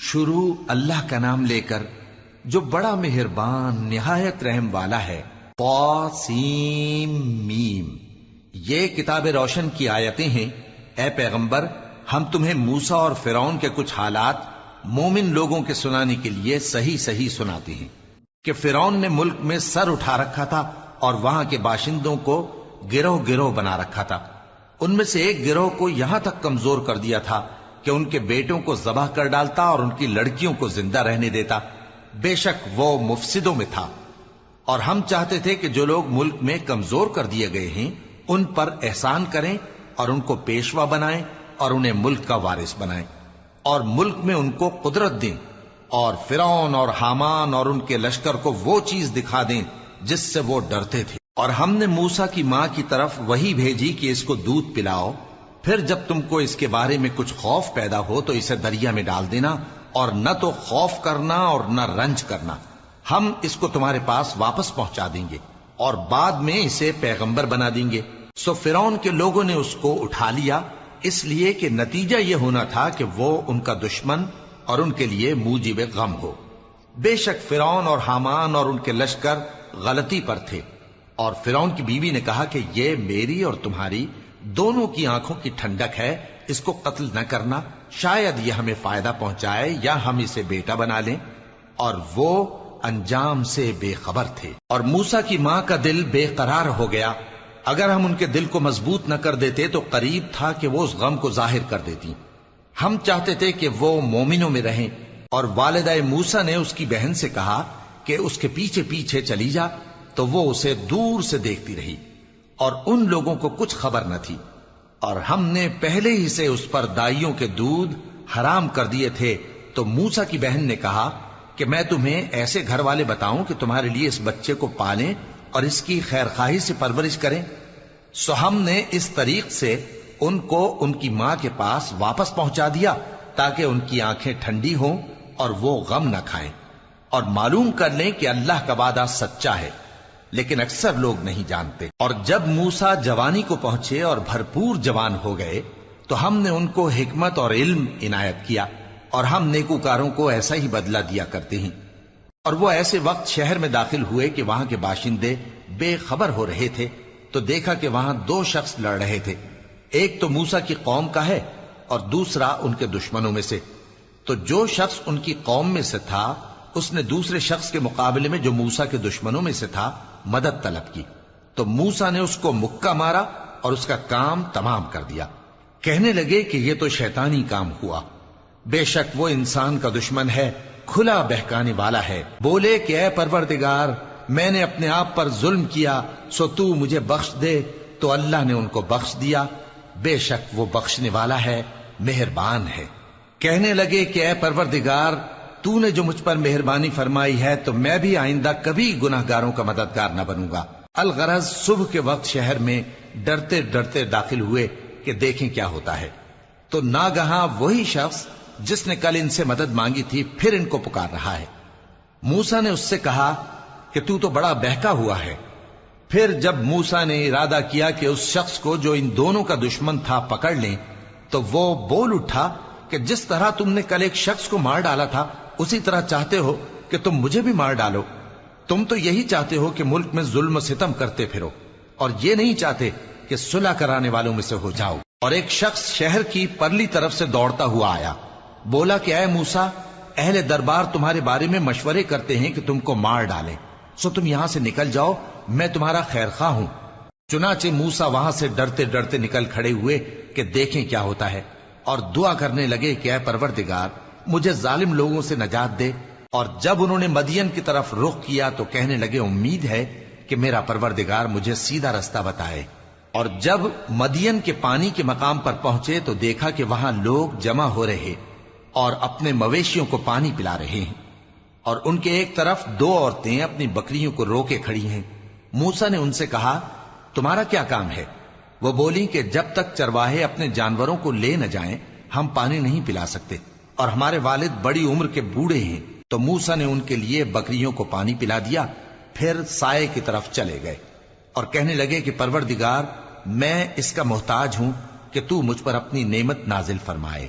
شروع اللہ کا نام لے کر جو بڑا مہربان نہایت رحم والا ہے۔ طاسیم میم، یہ کتاب روشن کی آیتیں ہیں۔ اے پیغمبر، ہم تمہیں موسیٰ اور فرعون کے کچھ حالات مومن لوگوں کے سنانے کے لیے صحیح صحیح سناتے ہیں کہ فرعون نے ملک میں سر اٹھا رکھا تھا اور وہاں کے باشندوں کو گروہ گروہ بنا رکھا تھا۔ ان میں سے ایک گروہ کو یہاں تک کمزور کر دیا تھا کہ ان کے بیٹوں کو ذبح کر ڈالتا اور ان کی لڑکیوں کو زندہ رہنے دیتا۔ بے شک وہ مفسدوں میں تھا، اور ہم چاہتے تھے کہ جو لوگ ملک میں کمزور کر دیے گئے ہیں ان پر احسان کریں اور ان کو پیشوا بنائیں اور انہیں ملک کا وارث بنائیں، اور ملک میں ان کو قدرت دیں، اور فرعون اور حامان اور ان کے لشکر کو وہ چیز دکھا دیں جس سے وہ ڈرتے تھے۔ اور ہم نے موسیٰ کی ماں کی طرف وحی بھیجی کہ اس کو دودھ پلاؤ، پھر جب تم کو اس کے بارے میں کچھ خوف پیدا ہو تو اسے دریا میں ڈال دینا، اور نہ تو خوف کرنا اور نہ رنج کرنا، ہم اس کو تمہارے پاس واپس پہنچا دیں گے اور بعد میں اسے پیغمبر بنا دیں گے۔ سو فرعون کے لوگوں نے اس کو اٹھا لیا، اس لیے کہ نتیجہ یہ ہونا تھا کہ وہ ان کا دشمن اور ان کے لیے موجب غم ہو۔ بے شک فرعون اور حامان اور ان کے لشکر غلطی پر تھے، اور فرعون کی بیوی نے کہا کہ یہ میری اور تمہاری دونوں کی آنکھوں کی ٹھنڈک ہے، اس کو قتل نہ کرنا، شاید یہ ہمیں فائدہ پہنچائے یا ہم اسے بیٹا بنا لیں۔ اور وہ انجام سے بے خبر تھے۔ اور موسیٰ کی ماں کا دل بے قرار ہو گیا، اگر ہم ان کے دل کو مضبوط نہ کر دیتے تو قریب تھا کہ وہ اس غم کو ظاہر کر دیتی۔ ہم چاہتے تھے کہ وہ مومنوں میں رہیں، اور والدہ موسیٰ نے اس کی بہن سے کہا کہ اس کے پیچھے پیچھے چلی جا، تو وہ اسے دور سے دیکھتی رہی، اور ان لوگوں کو کچھ خبر نہ تھی۔ اور ہم نے پہلے ہی سے اس پر دائیوں کے دودھ حرام کر دیے تھے۔ تو موسیٰ کی بہن نے کہا کہ میں تمہیں ایسے گھر والے بتاؤں کہ تمہارے لیے اس بچے کو پالیں اور اس کی خیر خواہی سے پرورش کریں۔ سو ہم نے اس طریق سے ان کو ان کی ماں کے پاس واپس پہنچا دیا تاکہ ان کی آنکھیں ٹھنڈی ہوں اور وہ غم نہ کھائیں، اور معلوم کر لیں کہ اللہ کا وعدہ سچا ہے، لیکن اکثر لوگ نہیں جانتے۔ اور جب موسیٰ جوانی کو پہنچے اور بھرپور جوان ہو گئے تو ہم نے ان کو حکمت اور علم عنایت کیا، اور ہم نیکوکاروں کو ایسا ہی بدلہ دیا کرتے ہیں۔ اور وہ ایسے وقت شہر میں داخل ہوئے کہ وہاں کے باشندے بے خبر ہو رہے تھے، تو دیکھا کہ وہاں دو شخص لڑ رہے تھے، ایک تو موسیٰ کی قوم کا ہے اور دوسرا ان کے دشمنوں میں سے۔ تو جو شخص ان کی قوم میں سے تھا اس نے دوسرے شخص کے مقابلے میں جو موسیٰ کے دشمنوں میں سے تھا مدد طلب کی، تو موسیٰ نے اس کو مکہ مارا اور اس کا کام تمام کر دیا۔ کہنے لگے کہ یہ تو شیطانی کام ہوا، بے شک وہ انسان کا دشمن ہے، کھلا بہکانے والا ہے۔ بولے کہ اے پروردگار، میں نے اپنے آپ پر ظلم کیا، سو تو مجھے بخش دے، تو اللہ نے ان کو بخش دیا، بے شک وہ بخشنے والا ہے، مہربان ہے۔ کہنے لگے کہ اے پروردگار، تو نے جو مجھ پر مہربانی فرمائی ہے تو میں بھی آئندہ کبھی گناہ گاروں کا مددگار نہ بنوں گا۔ الغرض صبح کے وقت شہر میں ڈرتے ڈرتے داخل ہوئے کہ دیکھیں کیا ہوتا ہے، تو ناگہاں وہی شخص جس نے کل ان سے مدد مانگی تھی پھر ان کو پکار رہا ہے۔ موسیٰ نے اس سے کہا کہ تو بڑا بہکا ہوا ہے۔ پھر جب موسیٰ نے ارادہ کیا کہ اس شخص کو جو ان دونوں کا دشمن تھا پکڑ لیں، تو وہ بول اٹھا کہ جس طرح تم نے کل ایک شخص کو مار ڈالا تھا اسی طرح چاہتے ہو کہ تم مجھے بھی مار ڈالو۔ تم تو یہی چاہتے ہو کہ ملک میں ظلم و ستم کرتے پھرو، اور یہ نہیں چاہتے کہ صلح کرانے والوں میں سے ہو جاؤ۔ اور ایک شخص شہر کی پرلی طرف سے دوڑتا ہوا آیا، بولا کہ اے موسیٰ، اہل دربار تمہارے بارے میں مشورے کرتے ہیں کہ تم کو مار ڈالیں، سو تم یہاں سے نکل جاؤ، میں تمہارا خیر خواہ ہوں۔ چنانچہ موسیٰ وہاں سے ڈرتے ڈرتے نکل کھڑے ہوئے کہ دیکھیں کیا ہوتا ہے، اور دعا کرنے لگے کہ اے پروردگار، مجھے ظالم لوگوں سے نجات دے۔ اور جب انہوں نے مدین کی طرف رخ کیا تو کہنے لگے امید ہے کہ میرا پروردگار مجھے سیدھا رستہ بتائے۔ اور جب مدین کے پانی کے مقام پر پہنچے تو دیکھا کہ وہاں لوگ جمع ہو رہے اور اپنے مویشیوں کو پانی پلا رہے ہیں، اور ان کے ایک طرف دو عورتیں اپنی بکریوں کو روکے کھڑی ہیں۔ موسیٰ نے ان سے کہا تمہارا کیا کام ہے؟ وہ بولی کہ جب تک چرواہے اپنے جانوروں کو لے نہ جائیں ہم پانی نہیں پلا سکتے، اور ہمارے والد بڑی عمر کے بوڑھے ہیں۔ تو موسیٰ نے ان کے لیے بکریوں کو پانی پلا دیا، پھر سائے کی طرف چلے گئے اور کہنے لگے کہ پروردگار، میں اس کا محتاج ہوں کہ تو مجھ پر اپنی نعمت نازل فرمائے۔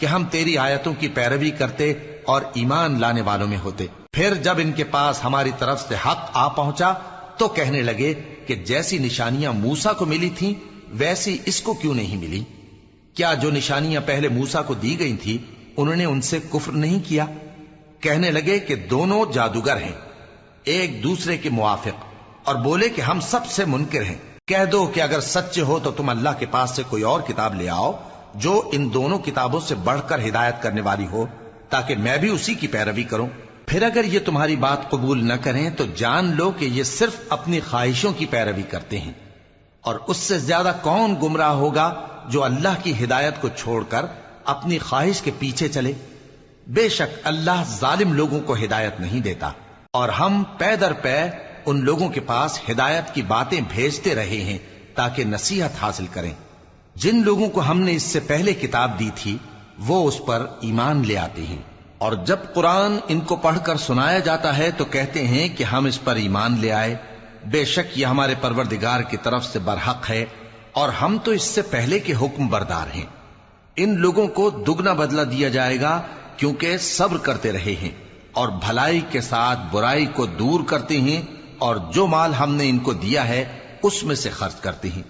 کہ ہم تیری آیتوں کی پیروی کرتے اور ایمان لانے والوں میں ہوتے۔ پھر جب ان کے پاس ہماری طرف سے حق آ پہنچا تو کہنے لگے کہ جیسی نشانیاں موسیٰ کو ملی تھیں ویسی اس کو کیوں نہیں ملی؟ کیا جو نشانیاں پہلے موسیٰ کو دی گئی تھی انہوں نے ان سے کفر نہیں کیا؟ کہنے لگے کہ دونوں جادوگر ہیں ایک دوسرے کے موافق، اور بولے کہ ہم سب سے منکر ہیں۔ کہہ دو کہ اگر سچے ہو تو تم اللہ کے پاس سے کوئی اور کتاب لے آؤ جو ان دونوں کتابوں سے بڑھ کر ہدایت کرنے والی ہو، تاکہ میں بھی اسی کی پیروی کروں۔ پھر اگر یہ تمہاری بات قبول نہ کریں تو جان لو کہ یہ صرف اپنی خواہشوں کی پیروی کرتے ہیں، اور اس سے زیادہ کون گمراہ ہوگا جو اللہ کی ہدایت کو چھوڑ کر اپنی خواہش کے پیچھے چلے۔ بے شک اللہ ظالم لوگوں کو ہدایت نہیں دیتا، اور ہم پے در پے ان لوگوں کے پاس ہدایت کی باتیں بھیجتے رہے ہیں تاکہ نصیحت حاصل کریں۔ جن لوگوں کو ہم نے اس سے پہلے کتاب دی تھی وہ اس پر ایمان لے آتے ہیں، اور جب قرآن ان کو پڑھ کر سنایا جاتا ہے تو کہتے ہیں کہ ہم اس پر ایمان لے آئے۔ بے شک یہ ہمارے پروردگار کی طرف سے برحق ہے، اور ہم تو اس سے پہلے کے حکم بردار ہیں۔ ان لوگوں کو دگنا بدلہ دیا جائے گا کیونکہ صبر کرتے رہے ہیں اور بھلائی کے ساتھ برائی کو دور کرتے ہیں، اور جو مال ہم نے ان کو دیا ہے اس میں سے خرچ کرتے ہیں۔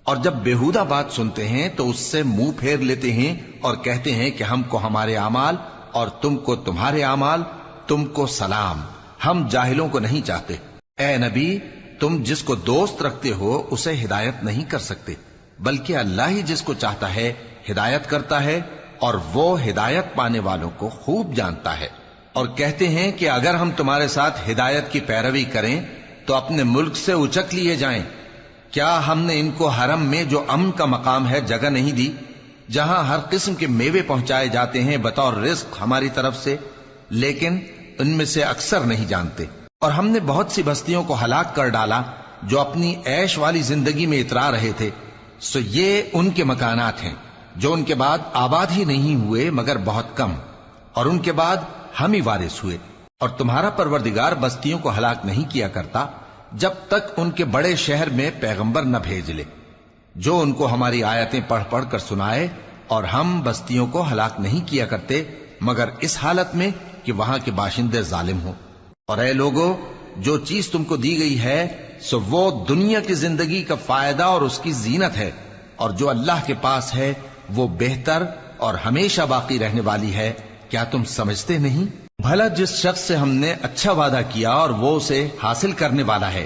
اور جب بیہودہ بات سنتے ہیں تو اس سے منہ پھیر لیتے ہیں اور کہتے ہیں کہ ہم کو ہمارے اعمال اور تم کو تمہارے اعمال، تم کو سلام، ہم جاہلوں کو نہیں چاہتے۔ اے نبی، تم جس کو دوست رکھتے ہو اسے ہدایت نہیں کر سکتے، بلکہ اللہ ہی جس کو چاہتا ہے ہدایت کرتا ہے، اور وہ ہدایت پانے والوں کو خوب جانتا ہے۔ اور کہتے ہیں کہ اگر ہم تمہارے ساتھ ہدایت کی پیروی کریں تو اپنے ملک سے اچک لیے جائیں۔ کیا ہم نے ان کو حرم میں جو امن کا مقام ہے جگہ نہیں دی، جہاں ہر قسم کے میوے پہنچائے جاتے ہیں بطور رزق ہماری طرف سے؟ لیکن ان میں سے اکثر نہیں جانتے۔ اور ہم نے بہت سی بستیوں کو ہلاک کر ڈالا جو اپنی عیش والی زندگی میں اترا رہے تھے، سو یہ ان کے مکانات ہیں جو ان کے بعد آباد ہی نہیں ہوئے مگر بہت کم، اور ان کے بعد ہم ہی وارث ہوئے۔ اور تمہارا پروردگار بستیوں کو ہلاک نہیں کیا کرتا جب تک ان کے بڑے شہر میں پیغمبر نہ بھیج لے جو ان کو ہماری آیتیں پڑھ پڑھ کر سنائے، اور ہم بستیوں کو ہلاک نہیں کیا کرتے مگر اس حالت میں کہ وہاں کے باشندے ظالم ہوں۔ اور اے لوگو، جو چیز تم کو دی گئی ہے سو وہ دنیا کی زندگی کا فائدہ اور اس کی زینت ہے، اور جو اللہ کے پاس ہے وہ بہتر اور ہمیشہ باقی رہنے والی ہے۔ کیا تم سمجھتے نہیں؟ بھلا جس شخص سے ہم نے اچھا وعدہ کیا اور وہ اسے حاصل کرنے والا ہے،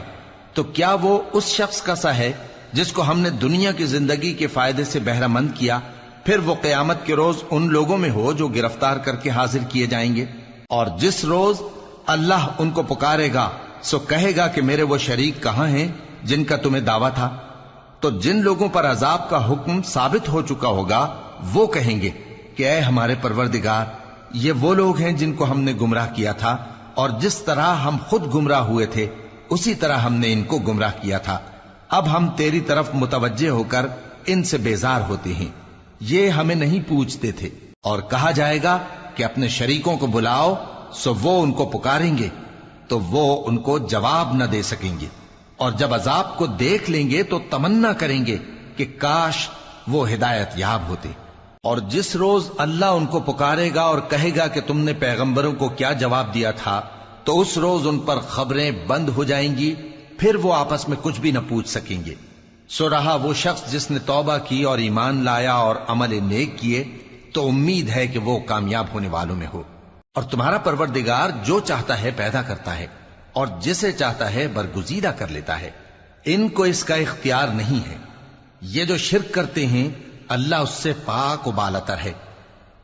تو کیا وہ اس شخص کا سا ہے جس کو ہم نے دنیا کی زندگی کے فائدے سے بہرہ مند کیا، پھر وہ قیامت کے روز ان لوگوں میں ہو جو گرفتار کر کے حاضر کیے جائیں گے؟ اور جس روز اللہ ان کو پکارے گا سو کہے گا کہ میرے وہ شریک کہاں ہیں جن کا تمہیں دعویٰ تھا؟ تو جن لوگوں پر عذاب کا حکم ثابت ہو چکا ہوگا وہ کہیں گے کہ اے ہمارے پروردگار، یہ وہ لوگ ہیں جن کو ہم نے گمراہ کیا تھا، اور جس طرح ہم خود گمراہ ہوئے تھے اسی طرح ہم نے ان کو گمراہ کیا تھا۔ اب ہم تیری طرف متوجہ ہو کر ان سے بیزار ہوتے ہیں، یہ ہمیں نہیں پوچھتے تھے۔ اور کہا جائے گا کہ اپنے شریکوں کو بلاؤ، سو وہ ان کو پکاریں گے تو وہ ان کو جواب نہ دے سکیں گے، اور جب عذاب کو دیکھ لیں گے تو تمنا کریں گے کہ کاش وہ ہدایت یاب ہوتے۔ اور جس روز اللہ ان کو پکارے گا اور کہے گا کہ تم نے پیغمبروں کو کیا جواب دیا تھا، تو اس روز ان پر خبریں بند ہو جائیں گی، پھر وہ آپس میں کچھ بھی نہ پوچھ سکیں گے۔ سو رہا وہ شخص جس نے توبہ کی اور ایمان لایا اور عمل نیک کیے تو امید ہے کہ وہ کامیاب ہونے والوں میں ہو۔ اور تمہارا پروردگار جو چاہتا ہے پیدا کرتا ہے، اور جسے چاہتا ہے برگزیدہ کر لیتا ہے، ان کو اس کا اختیار نہیں ہے۔ یہ جو شرک کرتے ہیں اللہ اس سے پاک و بالاتر ہے،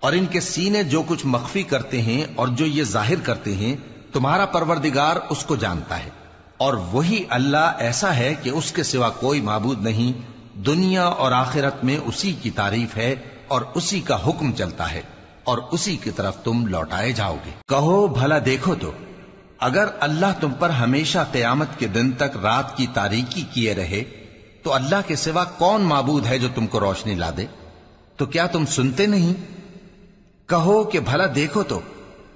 اور ان کے سینے جو کچھ مخفی کرتے ہیں اور جو یہ ظاہر کرتے ہیں تمہارا پروردگار اس کو جانتا ہے۔ اور وہی اللہ ایسا ہے کہ اس کے سوا کوئی معبود نہیں، دنیا اور آخرت میں اسی کی تعریف ہے اور اسی کا حکم چلتا ہے، اور اسی کی طرف تم لوٹائے جاؤ گے۔ کہو بھلا دیکھو تو، اگر اللہ تم پر ہمیشہ قیامت کے دن تک رات کی تاریکی کیے رہے تو اللہ کے سوا کون معبود ہے جو تم کو روشنی لا دے؟ تو کیا تم سنتے نہیں؟ کہو کہ بھلا دیکھو تو،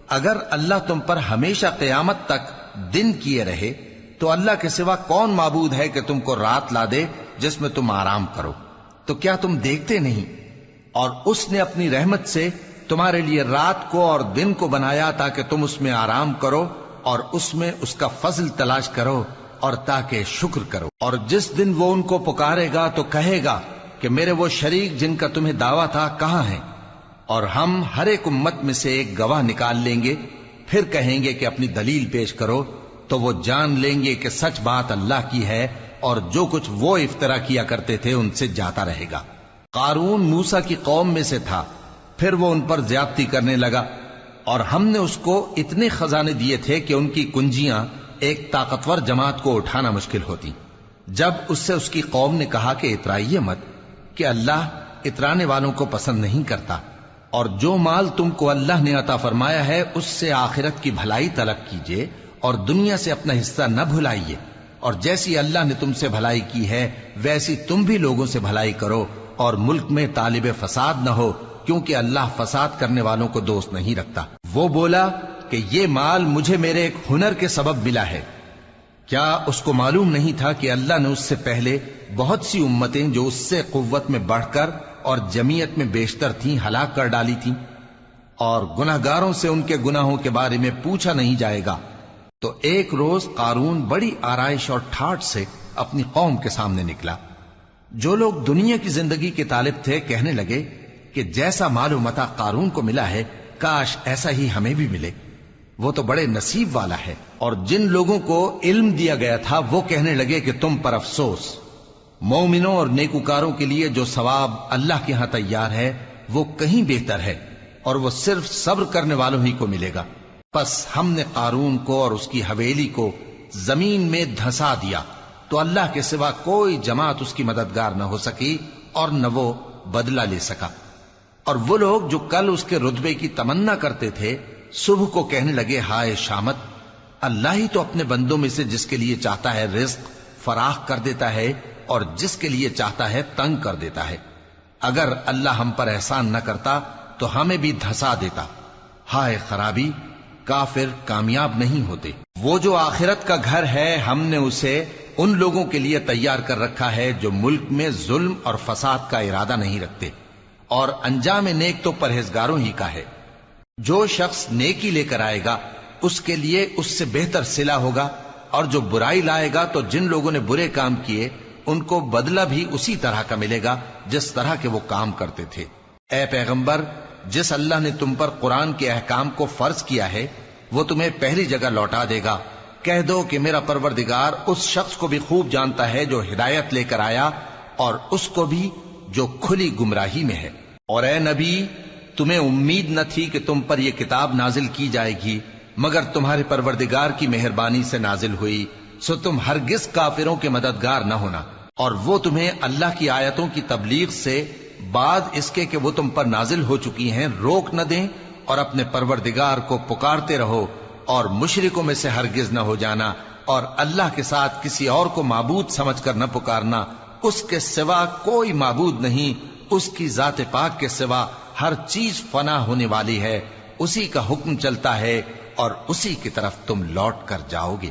اگر اللہ تم پر ہمیشہ قیامت تک دن کیے رہے تو اللہ کے سوا کون معبود ہے کہ تم کو رات لا دے جس میں تم آرام کرو؟ تو کیا تم دیکھتے نہیں؟ اور اس نے اپنی رحمت سے تمہارے لیے رات کو اور دن کو بنایا تاکہ تم اس میں آرام کرو اور اس میں اس کا فضل تلاش کرو اور تاکہ شکر کرو۔ اور جس دن وہ ان کو پکارے گا تو کہے گا کہ میرے وہ شریک جن کا تمہیں دعویٰ تھا کہاں ہیں؟ اور ہم ہر ایک امت میں سے ایک گواہ نکال لیں گے، پھر کہیں گے کہ اپنی دلیل پیش کرو، تو وہ جان لیں گے کہ سچ بات اللہ کی ہے اور جو کچھ وہ افترا کیا کرتے تھے ان سے جاتا رہے گا۔ قارون موسیٰ کی قوم میں سے تھا، پھر وہ ان پر زیادتی کرنے لگا، اور ہم نے اس کو اتنے خزانے دیے تھے کہ ان کی کنجیاں ایک طاقتور جماعت کو اٹھانا مشکل ہوتی۔ جب اس سے اس کی قوم نے کہا کہ اترائیے مت، کہ اللہ اترانے والوں کو پسند نہیں کرتا، اور جو مال تم کو اللہ نے عطا فرمایا ہے اس سے آخرت کی بھلائی طلب کیجیے اور دنیا سے اپنا حصہ نہ بھلائیے، اور جیسی اللہ نے تم سے بھلائی کی ہے ویسی تم بھی لوگوں سے بھلائی کرو، اور ملک میں طالب فساد نہ ہو، کیونکہ اللہ فساد کرنے والوں کو دوست نہیں رکھتا۔ وہ بولا کہ یہ مال مجھے میرے ایک ہنر کے سبب ملا ہے۔ کیا اس کو معلوم نہیں تھا کہ اللہ نے اس سے پہلے بہت سی امتیں جو اس سے قوت میں بڑھ کر اور جمعیت میں بیشتر تھیں ہلاک کر ڈالی تھیں، اور گناہگاروں سے ان کے گناہوں کے بارے میں پوچھا نہیں جائے گا؟ تو ایک روز قارون بڑی آرائش اور ٹھاٹھ سے اپنی قوم کے سامنے نکلا۔ جو لوگ دنیا کی زندگی کے طالب تھے کہنے لگے کہ جیسا مال و متاع قارون کو ملا ہے کاش ایسا ہی ہمیں بھی ملے، وہ تو بڑے نصیب والا ہے۔ اور جن لوگوں کو علم دیا گیا تھا وہ کہنے لگے کہ تم پر افسوس، مومنوں اور نیکوکاروں کے لیے جو ثواب اللہ کے ہاں تیار ہے وہ کہیں بہتر ہے، اور وہ صرف صبر کرنے والوں ہی کو ملے گا۔ پس ہم نے قارون کو اور اس کی حویلی کو زمین میں دھسا دیا، تو اللہ کے سوا کوئی جماعت اس کی مددگار نہ ہو سکی اور نہ وہ بدلہ لے سکا۔ اور وہ لوگ جو کل اس کے رتبے کی تمنا کرتے تھے صبح کو کہنے لگے ہائے شامت، اللہ ہی تو اپنے بندوں میں سے جس کے لیے چاہتا ہے رزق فراخ کر دیتا ہے اور جس کے لیے چاہتا ہے تنگ کر دیتا ہے۔ اگر اللہ ہم پر احسان نہ کرتا تو ہمیں بھی دھسا دیتا۔ ہائے خرابی، کافر کامیاب نہیں ہوتے۔ وہ جو آخرت کا گھر ہے ہم نے اسے ان لوگوں کے لیے تیار کر رکھا ہے جو ملک میں ظلم اور فساد کا ارادہ نہیں رکھتے، اور انجام نیک تو پرہیزگاروں ہی کا ہے۔ جو شخص نیکی لے کر آئے گا اس کے لیے اس سے بہتر صلہ ہوگا، اور جو برائی لائے گا تو جن لوگوں نے برے کام کیے ان کو بدلہ بھی اسی طرح کا ملے گا جس طرح کے وہ کام کرتے تھے۔ اے پیغمبر، جس اللہ نے تم پر قرآن کے احکام کو فرض کیا ہے وہ تمہیں پہلی جگہ لوٹا دے گا۔ کہہ دو کہ میرا پروردگار اس شخص کو بھی خوب جانتا ہے جو ہدایت لے کر آیا اور اس کو بھی جو کھلی گمراہی میں ہے۔ اور اے نبی، تمہیں امید نہ تھی کہ تم پر یہ کتاب نازل کی جائے گی مگر تمہارے پروردگار کی مہربانی سے نازل ہوئی، سو تم ہرگز کافروں کے مددگار نہ ہونا، اور وہ تمہیں اللہ کی آیتوں کی تبلیغ سے بعد اس کے کہ وہ تم پر نازل ہو چکی ہیں روک نہ دیں، اور اپنے پروردگار کو پکارتے رہو اور مشرکوں میں سے ہرگز نہ ہو جانا، اور اللہ کے ساتھ کسی اور کو معبود سمجھ کر نہ پکارنا، اس کے سوا کوئی معبود نہیں، اس کی ذات پاک کے سوا ہر چیز فنا ہونے والی ہے، اسی کا حکم چلتا ہے اور اسی کی طرف تم لوٹ کر جاؤ گے۔